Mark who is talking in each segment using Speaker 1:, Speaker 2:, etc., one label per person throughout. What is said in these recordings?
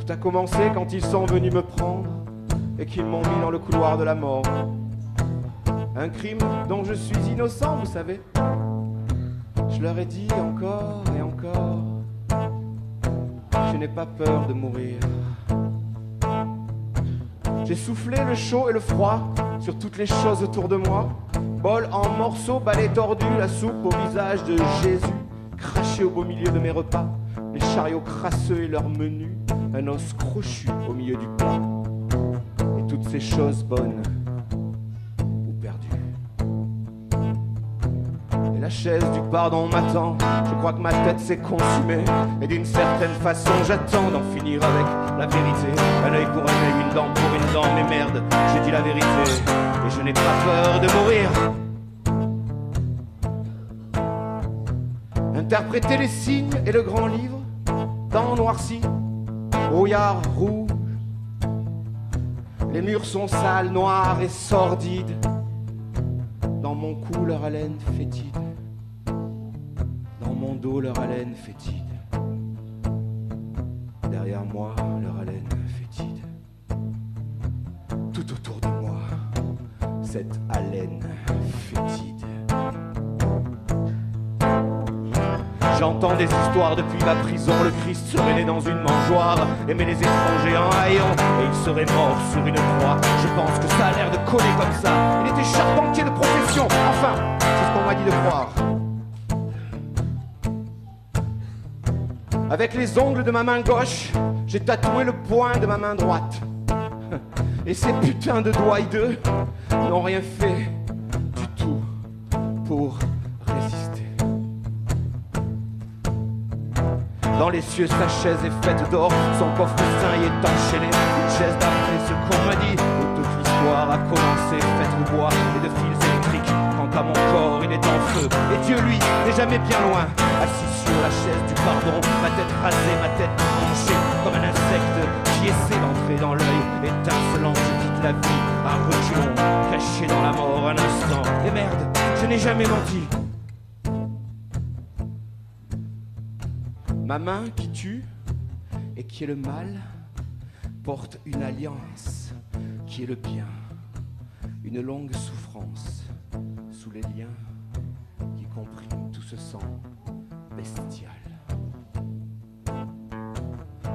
Speaker 1: Tout a commencé quand ils sont venus me prendre et qu'ils m'ont mis dans le couloir de la mort. Un crime dont je suis innocent, vous savez. Je leur ai dit encore et encore, je n'ai pas peur de mourir. J'ai soufflé le chaud et le froid sur toutes les choses autour de moi. Bol en morceaux, balai tordu, la soupe au visage de Jésus, craché au beau milieu de mes repas, les chariots crasseux et leurs menus, un os crochu au milieu du plat. Et toutes ces choses bonnes ou perdues. Et la chaise du pardon m'attend, je crois que ma tête s'est consumée. Et d'une certaine façon j'attends d'en finir avec la vérité. Un œil pour un œil, une dent pour une dent, mais merde, j'ai dit la vérité. Et je n'ai pas peur de mourir. Interpréter les signes et le grand livre, temps noirci, brouillard rouge. Les murs sont sales, noirs et sordides. Dans mon cou, leur haleine fétide. Dans mon dos, leur haleine fétide. Derrière moi, leur haleine fétide. Tout autour de moi, cette haleine fétide. J'entends des histoires depuis ma prison. Le Christ serait né dans une mangeoire, aimait les étrangers en haillons, et il serait mort sur une croix. Je pense que ça a l'air de coller comme ça. Il était charpentier de profession. Enfin, c'est ce qu'on m'a dit de croire. Avec les ongles de ma main gauche, j'ai tatoué le poing de ma main droite. Et ces putains de doigts hideux n'ont rien fait du tout pour résister. Dans les cieux, sa chaise est faite d'or, son coffre saint y est enchaîné. Une chaise d'après ce qu'on m'a dit, où toute l'histoire a commencé, faite de bois et de fils électriques. Quant à mon corps, il est en feu, et Dieu, lui, n'est jamais bien loin. Assis sur la chaise du pardon, ma tête rasée, ma tête tranchée, comme un insecte qui essaie d'entrer dans l'œil. Étincelant, je quitte la vie à reculons, caché dans la mort un instant. Et merde, je n'ai jamais menti. Ma main qui tue et qui est le mal porte une alliance qui est le bien, une longue souffrance sous les liens qui compriment tout ce sang bestial.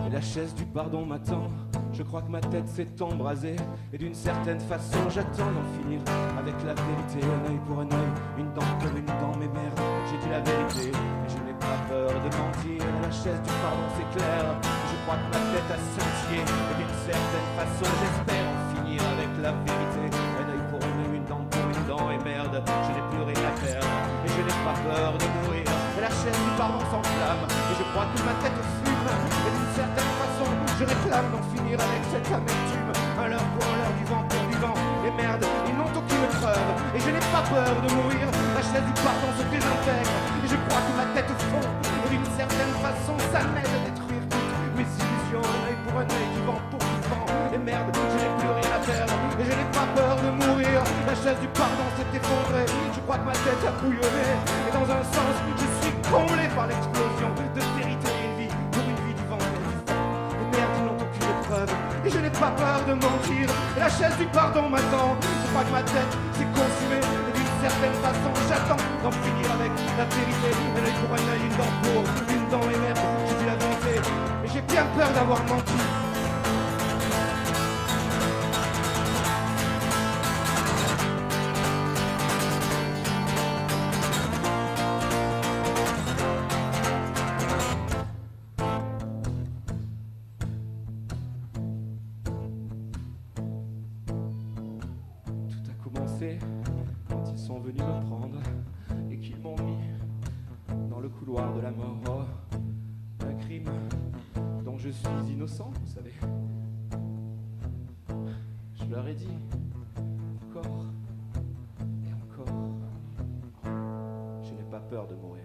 Speaker 1: Et la chaise du pardon m'attend, je crois que ma tête s'est embrasée, et d'une certaine façon j'attends d'en finir avec la vérité. Un œil pour un œil, une dent pour une dent, mais merde, j'ai dit la vérité, et je n'ai pas peur de mentir. Et la chaise du pardon c'est clair, je crois que ma tête a scintillé, et d'une certaine façon j'espère en finir avec la vérité. Un œil pour un œil, une dent pour une dent, et merde, je n'ai plus rien à perdre, et je n'ai pas peur de mourir. Et la chaise du pardon s'enflamme, et je crois que ma tête fume, et d'une certaine façon je réclame d'en finir avec cette amertume. Un leurre pour un leurre, du vent pour du vent, et merde, ils n'ont aucune preuve, et je n'ai pas peur de mourir. La chaise du pardon se désintègre, et je crois que ma tête fond, et d'une certaine façon ça m'aide à détruire toutes mes illusions. Un œil pour un œil, du vent pour du vent, et merde, je n'ai plus rien à perdre, et je n'ai pas peur de mourir. La chaise du pardon s'est effondrée, je crois que ma tête a bouillonné, et dans un sens je suis comblé par l'explosion de vérité et de vie, pour une vie du vent et du vent. Et merde, ils n'ont aucune épreuve, et je n'ai pas peur de mentir. Et la chaise du pardon m'attend, je crois que ma tête s'est consumée, et d'une certaine façon j'attends d'en finir avec la vérité. Un œil pour un œil, une dent pour une dent, et merde, j'ai dit la vérité, et j'ai bien peur d'avoir menti. Quand ils sont venus me prendre et qu'ils m'ont mis dans le couloir de la mort. Oh, un crime dont je suis innocent, vous savez. Je leur ai dit encore et encore, je n'ai pas peur de mourir.